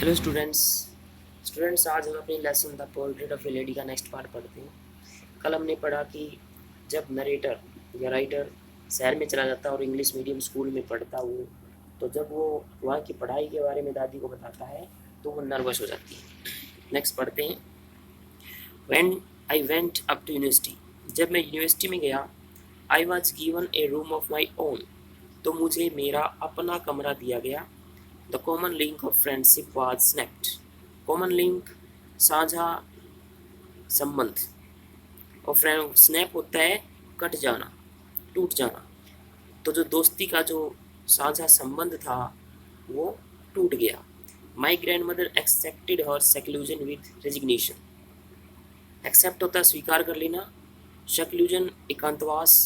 Hello students आज हम अपनी lesson the portrait of A lady का नेक्स्ट पार्ट पढ़ते हैं। कल हमने पढ़ा कि जब नरेटर या राइटर शहर में चला जाता है और इंग्लिश मीडियम स्कूल में पढ़ता वो, तो जब वो वहाँ की पढ़ाई के बारे में दादी को बताता है तो वो नर्वस हो जाती है। नेक्स्ट पढ़ते हैं। When I went up to university, जब मैं यूनिवर्सिटी में गया, I was given a room of my own, तो मुझे मेरा अपना कमरा दिया गया। The common link of friendship was snapped, common link साझा संबंध, और फ्रेंड स्नैप होता है कट जाना, टूट जाना। तो जो दोस्ती का जो साझा संबंध था वो टूट गया। My grandmother accepted her seclusion with resignation, accept होता है स्वीकार कर लेना, सेक्लूजन एकांतवास,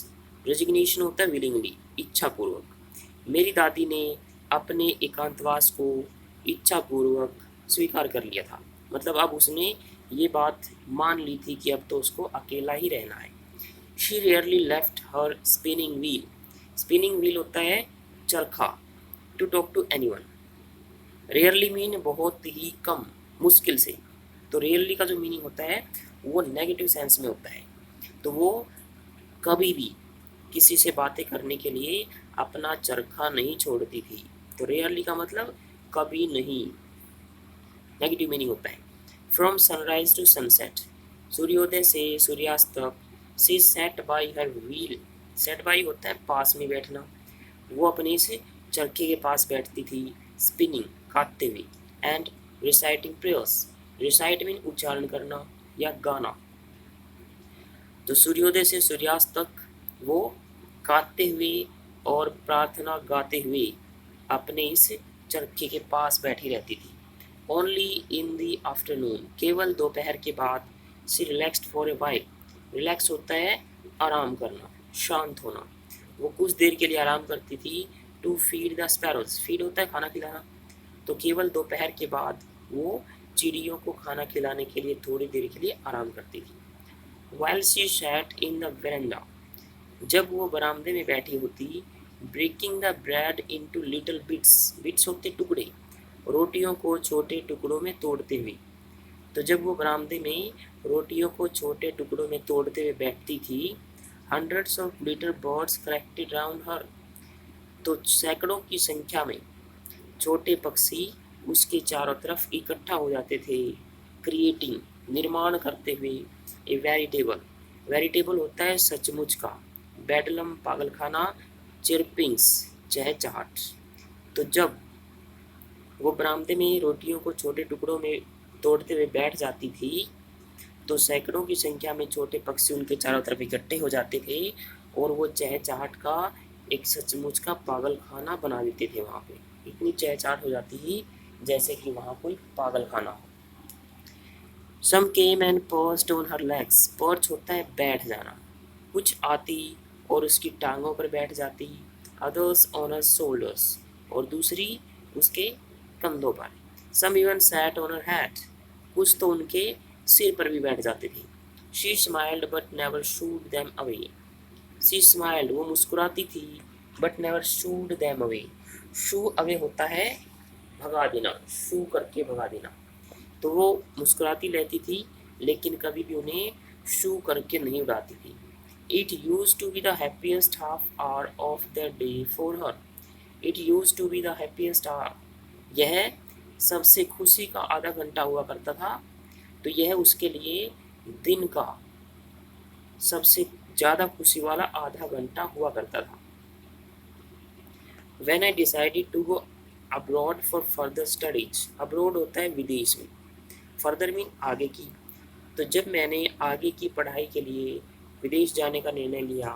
रेजिग्नेशन होता है विलिंगली इच्छापूर्वक। मेरी दादी ने अपने एकांतवास को इच्छापूर्वक स्वीकार कर लिया था, मतलब अब उसने ये बात मान ली थी कि अब तो उसको अकेला ही रहना है। She rarely left her spinning wheel, spinning wheel होता है चरखा, to talk to anyone. Rarely mean बहुत ही कम, मुश्किल से। तो रेयरली का जो मीनिंग होता है वो नेगेटिव सेंस में होता है। तो वो कभी भी किसी से बातें करने के लिए अपना चरखा नहीं छोड़ती थी। तो रेयरली का मतलब कभी नहीं, नेगेटिव मीनिंग होता है। फ्रॉम सनराइज टू सनसेट, सूर्योदय से सूर्यास्त तक। She sat by her wheel, sat by होता है पास में बैठना, वो अपने इस चरखे के पास बैठती थी। स्पिनिंग काटते हुए, and reciting prayers, recite mean उच्चारण करना या गाना। तो सूर्योदय से सूर्यास्त तक वो काटते हुए और प्रार्थना गाते हुए अपने इस चरखे के पास बैठी रहती थी। ओनली इन दी आफ्टरनून, केवल दोपहर के बाद। She relaxed for a while, relax होता है आराम करना, शांत होना। वो कुछ देर के लिए आराम करती थी। To feed the sparrows, feed होता है खाना खिलाना। तो केवल दोपहर के बाद वो चिड़ियों को खाना खिलाने के लिए थोड़ी देर के लिए आराम करती थी। While she sat in the veranda, जब वो बरामदे में बैठी होती। Breaking the bread into little bits, bits होते टुकड़े, रोटियों को छोटे टुकड़ों में तोड़ते हुए। तो जब वो बरामदे में रोटियों को छोटे टुकड़ों में तोड़ते हुए बैठती थी। Hundreds of little birds collected round her, तो सैकड़ों की संख्या में छोटे पक्षी उसके चारों तरफ इकट्ठा हो जाते थे। क्रिएटिंग, निर्माण करते हुए। ए वेरिटेबल, वेरिटेबल होता है सचमुच का। बेडलम पागलखाना। चिरपिंग्स चहचहाट। तो जब वो बरामदे में रोटियों को छोटे टुकड़ों में तोड़ते हुए बैठ जाती थी, तो सैकड़ों की संख्या में छोटे पक्षी उनके चारों तरफ इकट्ठे हो जाते थे और वो चहचहाट का एक सचमुच का पागलखाना बना देते थे। वहाँ पे इतनी चहचहाट हो जाती थी जैसे कि वहाँ कोई पागलखाना हो। Some came and perched on her legs, perch होता है बैठ जाना, कुछ आती और उसकी टांगों पर बैठ जाती। अदर्स ऑन हर शोल्डर्स, और दूसरी उसके कंधों पर। Some even sat on her head, कुछ तो उनके सिर पर भी बैठ जाते थे। She smiled but never shooed them away, she smiled वो मुस्कुराती थी, but never shooed them away. Shoo away होता है भगा देना, शू करके भगा देना। तो वो मुस्कुराती रहती थी लेकिन कभी भी उन्हें शू करके नहीं उड़ाती थी। It used to be the happiest half hour of the day for her, it used to be the happiest hour, यह सबसे खुशी का आधा घंटा हुआ करता था। तो यह उसके लिए दिन का सबसे ज़्यादा खुशी वाला आधा घंटा हुआ करता था। When I decided to go abroad for further studies, abroad होता है विदेश में, further मीन आगे की। तो जब मैंने आगे की पढ़ाई के लिए विदेश जाने का निर्णय लिया,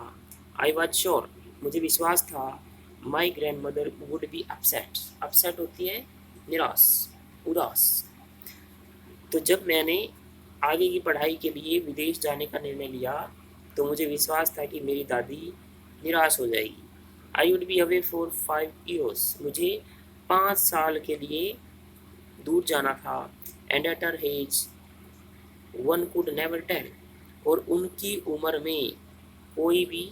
आई वॉज श्योर, मुझे विश्वास था, my grand mother would be upset, upset होती है निराश, उदास। तो जब मैंने आगे की पढ़ाई के लिए विदेश जाने का निर्णय लिया तो मुझे विश्वास था कि मेरी दादी निराश हो जाएगी। I would be away for 5 years, मुझे 5 साल के लिए दूर जाना था। And at her age one could never tell, और उनकी उम्र में कोई भी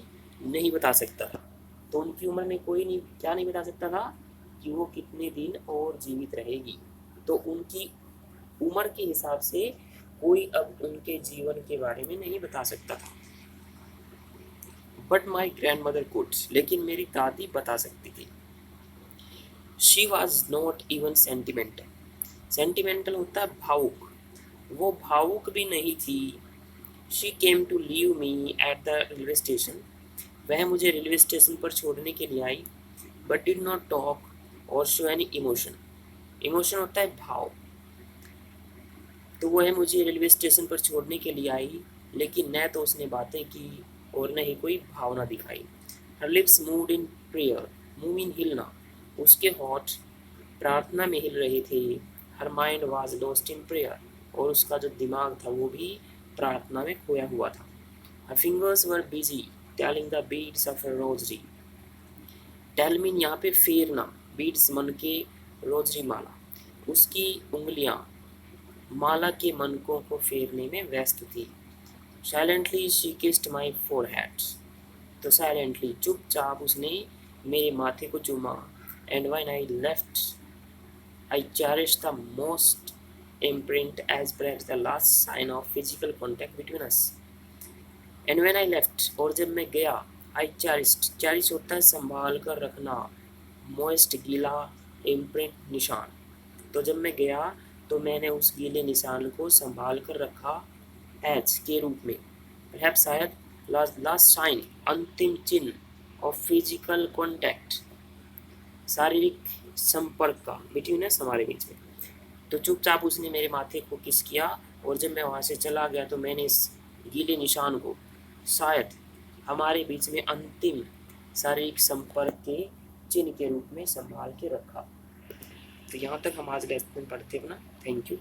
नहीं बता सकता था। तो उनकी उम्र में कोई नहीं, क्या नहीं बता सकता था कि वो कितने दिन और जीवित रहेगी। तो उनकी उम्र के हिसाब से कोई अब उनके जीवन के बारे में नहीं बता सकता था। But my grandmother could, लेकिन मेरी दादी बता सकती थी। She was not even sentimental. Sentimental होता है भावुक, वो भावुक भी नहीं थी। She came to leave me at the railway station, वह मुझे रेलवे स्टेशन पर छोड़ने के लिए आई। But did not talk or show any emotion. Emotion होता है भाव। तो वह मुझे रेलवे स्टेशन पर छोड़ने के लिए आई, लेकिन न तो उसने बातें की और न ही कोई भावना दिखाई। हर lips moved in prayer, move in हिलना, उसके होठ प्रार्थना में हिल रहे थे। Her mind was lost in prayer, और उसका जो दिमाग था वो भी प्रार्थना में खोया हुआ था। Her fingers were busy telling the beads of a rosary. Tell mean यहाँ पे फेरना, बीट्स मन के, रोजरी माला। उसकी उंगलियां माला के मनकों को फेरने में व्यस्त थी। Silently she kissed my forehead, तो साइलेंटली चुपचाप उसने मेरे माथे को चूमा। And when I left I cherish the most imprint as perhaps the last sign of physical contact between us. And when I left, और जब मैं गया, I cherished, cherish होता है संभाल कर रखना, moist गीला, imprint निशान। तो जब मैं गया तो मैंने उस गीले निशान को संभाल कर रखा, एज के रूप में, perhaps शायद लास्ट साइन, अंतिम चिन्ह ऑफ फिजिकल कॉन्टैक्ट, शारीरिक संपर्क का, बिटवीन अस, हमारे बीच में। तो चुपचाप उसने मेरे माथे को किस किया, और जब मैं वहाँ से चला गया तो मैंने इस गीले निशान को शायद हमारे बीच में अंतिम शारीरिक संपर्क के चिन्ह के रूप में संभाल के रखा। तो यहाँ तक हम आज लेसन पढ़ते हैं अपना। Thank you.